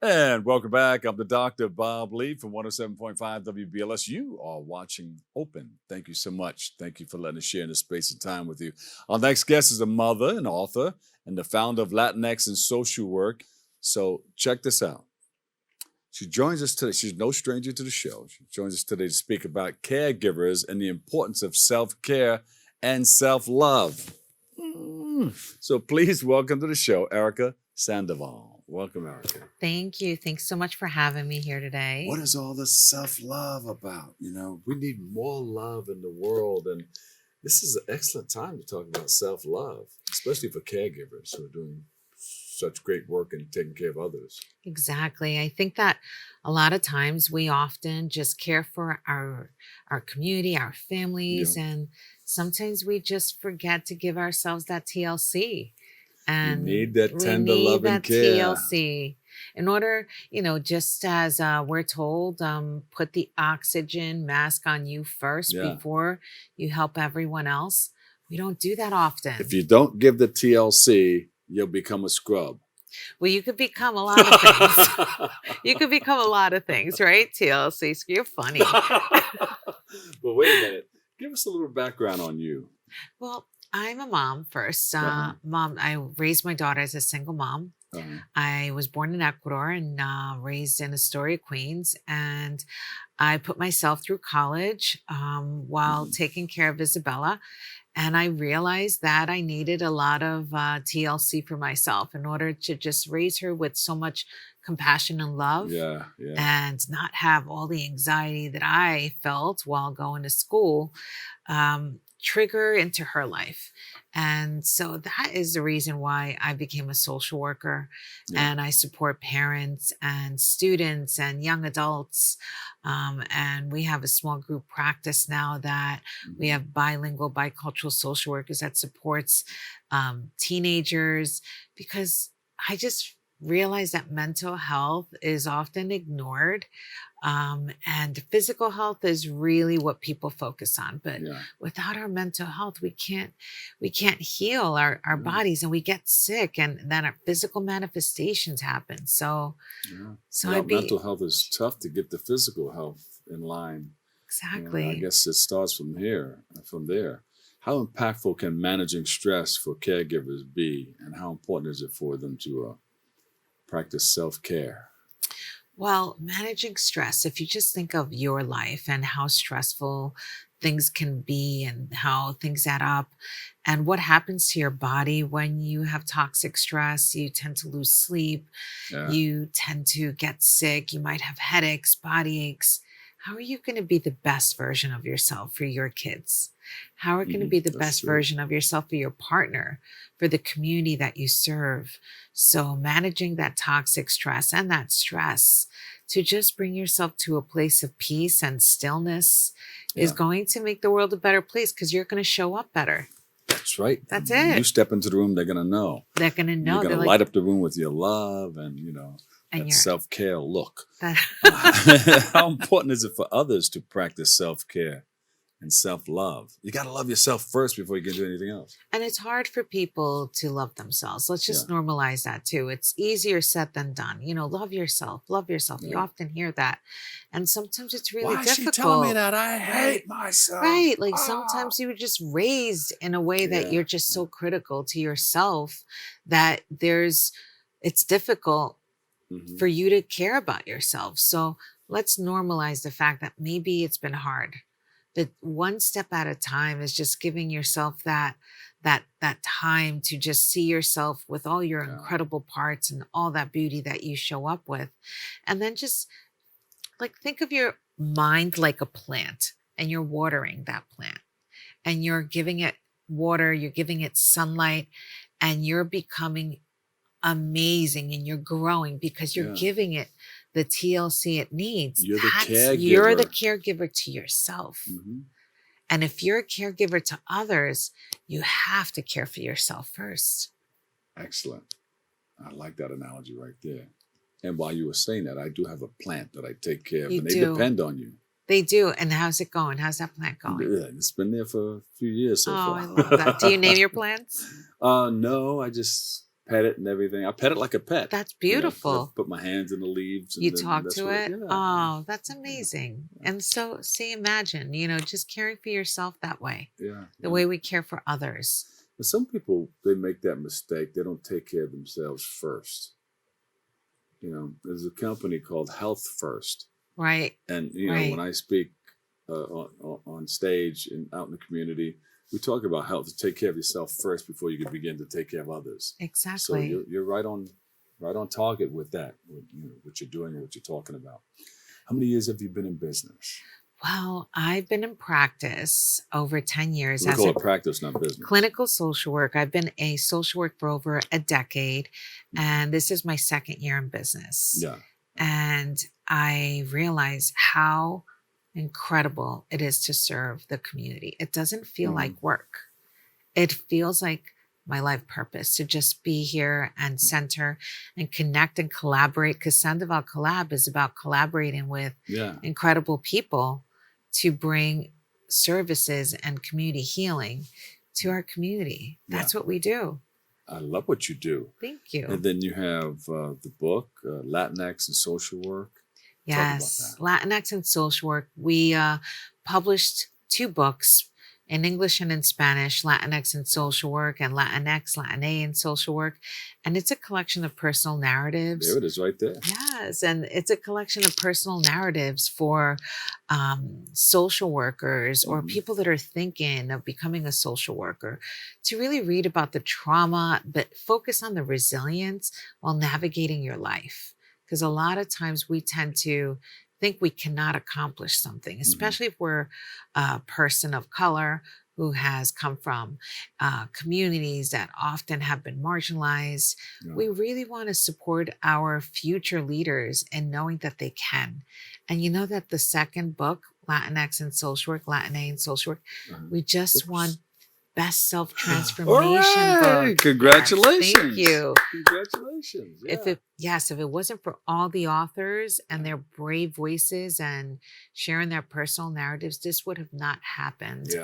And welcome back. I'm the Dr. Bob Lee from 107.5 WBLS. You are watching Open. Thank you so much. Thank you for letting us share in this space and time with you. Our next guest is a mother, an author, and the founder of Latinx and Social Work. So check this out. She joins us today. She's no stranger to the show. She joins us today to speak about caregivers and the importance of self-care and self-love. So please welcome to the show, Erica Sandoval. Welcome, Erica. Thank you. Thanks so much for having me here today. What is all this self-love about? We need more love in the world. And this is an excellent time to talk about self-love, especially for caregivers who are doing such great work and taking care of others. Exactly. I think that a lot of times we often just care for our community, our families, and sometimes we just forget to give ourselves that TLC. And we need that tender we need love and that care. TLC in order, just as we're told, put the oxygen mask on you first before you help everyone else. We don't do that often. If you don't give the TLC, you'll become a scrub. Well, you could become a lot of things. You could become a lot of things, right? TLC, you're funny. But wait a minute. Give us a little background on you. Well, I'm a mom first. Mom, I raised my daughter as a single mom. I was born in Ecuador and raised in Astoria, Queens. And I put myself through college while taking care of Isabella. And I realized that I needed a lot of TLC for myself in order to just raise her with so much compassion and love and not have all the anxiety that I felt while going to school trigger into her life. And so that is the reason why I became a social worker and I support parents and students and young adults. And we have a small group practice now that we have bilingual, bicultural social workers that supports teenagers, because I just realized that mental health is often ignored. And physical health is really what people focus on. But without our mental health, we can't heal our bodies, and we get sick, and then our physical manifestations happen. So mental health is tough to get the physical health in line. Exactly. I guess it starts from there. How impactful can managing stress for caregivers be, and how important is it for them to practice self-care? Well, managing stress, if you just think of your life and how stressful things can be and how things add up and what happens to your body when you have toxic stress, you tend to lose sleep, you tend to get sick, you might have headaches, body aches. How are you going to be the best version of yourself for your kids? How are you going to be the best version of yourself for your partner, for the community that you serve? So managing that toxic stress and that stress to just bring yourself to a place of peace and stillness is going to make the world a better place, because you're going to show up better. That's right. That's when it. You step into the room, they're going to know. They're going to know. You're going to light up the room with your love and, that self-care look. How important is it for others to practice self-care and self-love? You got to love yourself first before you can do anything else. And it's hard for people to love themselves. Let's just normalize that too. It's easier said than done. Love yourself. Love yourself. You often hear that. And sometimes it's really difficult. Why is she telling me that? I hate myself. Right. Like sometimes you were just raised in a way that you're just so critical to yourself that it's difficult for you to care about yourself. So let's normalize the fact that maybe it's been hard. That one step at a time is just giving yourself that time to just see yourself with all your incredible parts and all that beauty that you show up with. And then just think of your mind like a plant, and you're watering that plant, and you're giving it water, you're giving it sunlight, and you're becoming amazing, and you're growing because you're giving it the TLC it needs. You're the caregiver. You're the caregiver to yourself. And if you're a caregiver to others, you have to care for yourself first. Excellent. I like that analogy right there. And while you were saying that, I do have a plant that I take care of, and they depend on you. They do. And how's it going? How's that plant going? Yeah, it's been there for a few years so far. I love that. Do you name your plants? No, I just pet it and everything. I pet it like a pet. That's You know, beautiful. put my hands in the leaves. And You then talk that's to what it. yeah. Oh, that's Yeah. amazing. And so, see, imagine, just caring for yourself that way, Yeah. the way we care for others. But some people, they make that mistake. They don't take care of themselves first. There's a company called Health First. Right. And, Right. when I speak on stage and out in the community, we talk about health. To take care of yourself first before you can begin to take care of others. Exactly. So you're right on target with that, what you're doing and what you're talking about. How many years have you been in business? Well, I've been in practice over 10 years We as call a it practice, not business. clinical social work. I've been a social work for over a decade, and this is my second year in business. Yeah. And I realize how incredible it is to serve the community. It doesn't feel like work. It feels like my life purpose to just be here and center and connect and collaborate, because Sandoval Colab is about collaborating with incredible people to bring services and community healing to our community. That's what we do. I love what you do. Thank you. And then you have the book, Latinx and Social Work. Yes, Latinx and social work. We published 2 books in English and in Spanish, Latinx and social work, and Latinx, Latina and social work. And it's a collection of personal narratives. There it is right there. Yes, and it's a collection of personal narratives for social workers or people that are thinking of becoming a social worker, to really read about the trauma, but focus on the resilience while navigating your life. Because a lot of times we tend to think we cannot accomplish something, especially if we're a person of color who has come from communities that often have been marginalized. Yeah. We really want to support our future leaders in knowing that they can. And you know that the second book, Latinx and Social Work, Latina and Social Work, we just won Best Self-Transformation book. Congratulations. Thank you. Congratulations. Yeah. If it wasn't for all the authors and their brave voices and sharing their personal narratives, this would have not happened.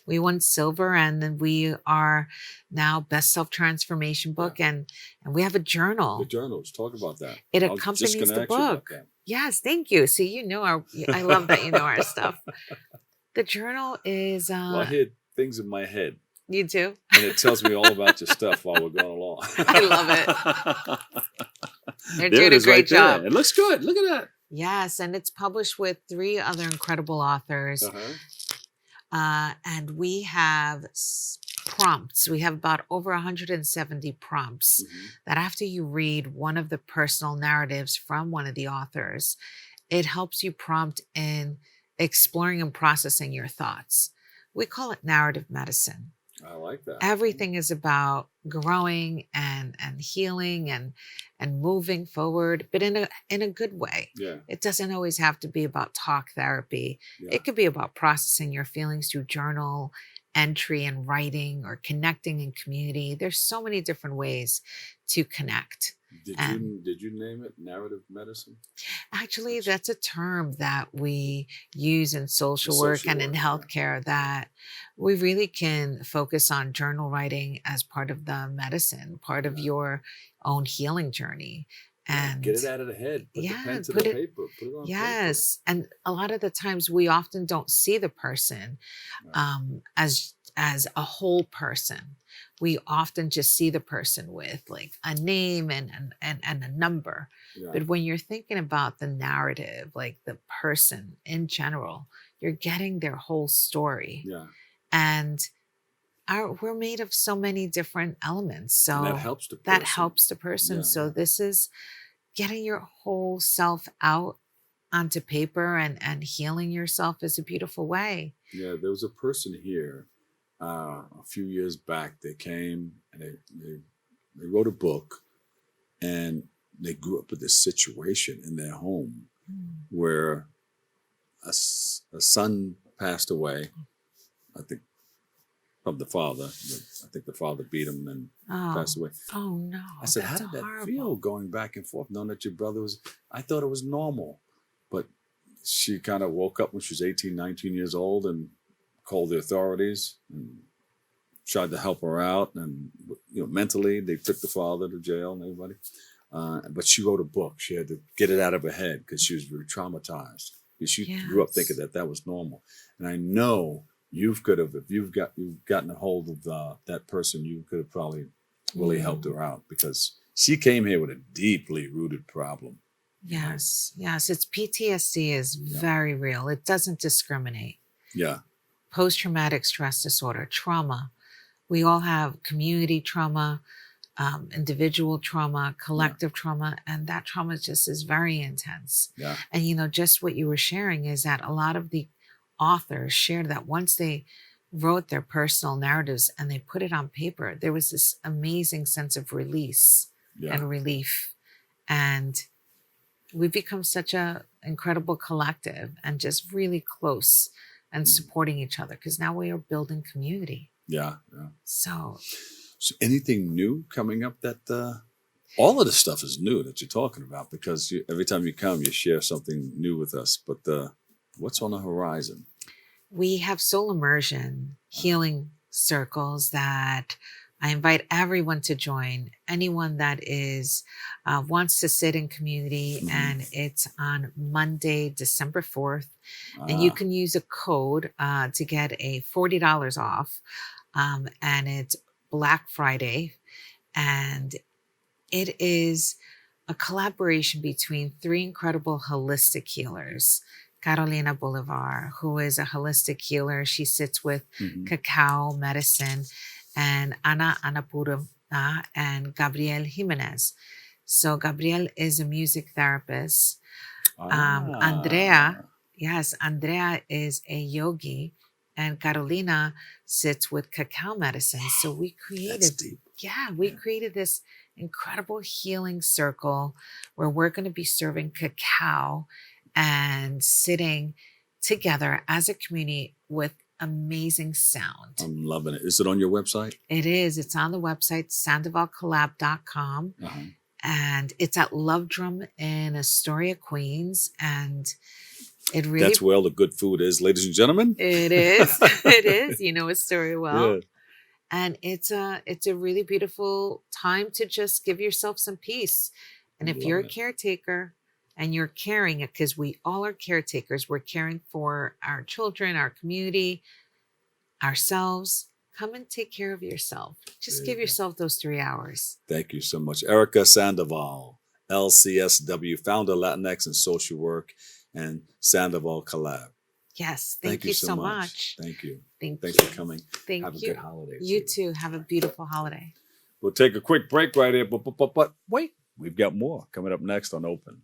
We won silver, and then we are now Best Self-Transformation book, and we have a journal. The journals, talk about that. It accompanies the book. Yes, thank you. See, I love that you know our stuff. The journal is well, I hear things in my head. You do? And it tells me all about your stuff while we're going along. I love it. They're doing a great job. There. It looks good. Look at that. Yes, and it's published with 3 other incredible authors. And we have prompts. We have about over 170 prompts that after you read one of the personal narratives from one of the authors, it helps you prompt in exploring and processing your thoughts. We call it narrative medicine. I like that. Everything is about growing and healing and moving forward, but in a good way. Yeah. It doesn't always have to be about talk therapy. Yeah. It could be about processing your feelings through journal entry and writing, or connecting in community. There's so many different ways to connect. Did you name it narrative medicine? Actually, that's a term that we use in social work and in healthcare, that we really can focus on journal writing as part of the medicine, part of your own healing journey. And get it out of the head. Put the pen to the paper. Put it on paper. And a lot of the times we often don't see the person as a whole person. We often just see the person with like a name and a number. Yeah. But when you're thinking about the narrative, like the person in general, you're getting their whole story. Yeah. And we're made of so many different elements. So and that helps the person. Yeah, so this is getting your whole self out onto paper and healing yourself is a beautiful way. Yeah, there was a person here a few years back. They came and they wrote a book, and they grew up with this situation in their home where a son passed away, I think, from the father. I think the father beat him and passed away. Oh, no. I said, how did that feel going back and forth, knowing that your brother was... I thought it was normal. But she kind of woke up when she was 18, 19 years old and called the authorities. And tried to help her out, and mentally they took the father to jail and everybody. But she wrote a book. She had to get it out of her head because she was very traumatized. She grew up thinking that was normal. And I know if you've gotten a hold of that person, you could have probably really helped her out, because she came here with a deeply rooted problem. Yes. It's PTSD is very real. It doesn't discriminate. Yeah. Post-traumatic stress disorder, trauma. We all have community trauma, individual trauma, collective trauma, and that trauma just is very intense. Yeah. And just what you were sharing is that a lot of the authors shared that once they wrote their personal narratives and they put it on paper, there was this amazing sense of release and relief. And we've become such a incredible collective and just really close and supporting each other, because now we are building community. Yeah. So anything new coming up that all of the stuff is new that you're talking about, because every time you come, you share something new with us. But what's on the horizon? We have soul immersion healing circles that I invite everyone to join. Anyone that wants to sit in community, and it's on Monday, December 4th. And you can use a code to get a $40 off. And it's Black Friday. And it is a collaboration between three incredible holistic healers. Carolina Bolivar, who is a holistic healer. She sits with cacao medicine, and Ana Anapura and Gabriel Jimenez. So Gabriel is a music therapist. Andrea is a yogi, and Carolina sits with cacao medicine. So we created this incredible healing circle where we're going to be serving cacao and sitting together as a community with amazing sound. I'm loving it. Is it on your website? It is. It's on the website, sandovalcolab.com. And it's at Love Drum in Astoria, Queens. And it really... That's where all the good food is, ladies and gentlemen. It is. It is. You know Astoria well. Yeah. And it's a really beautiful time to just give yourself some peace. And if you're a caretaker and you're caring, because we all are caretakers, we're caring for our children, our community, ourselves. Come and take care of yourself. Just give yourself those 3 hours. Thank you so much. Erica Sandoval, LCSW, founder Latinx and social work, and Sandoval Colab. Yes, thank you so much. Thank you. Thanks for coming. Have you. a good holiday. You too. Have a beautiful holiday. We'll take a quick break right here, but wait, we've got more coming up next on Open.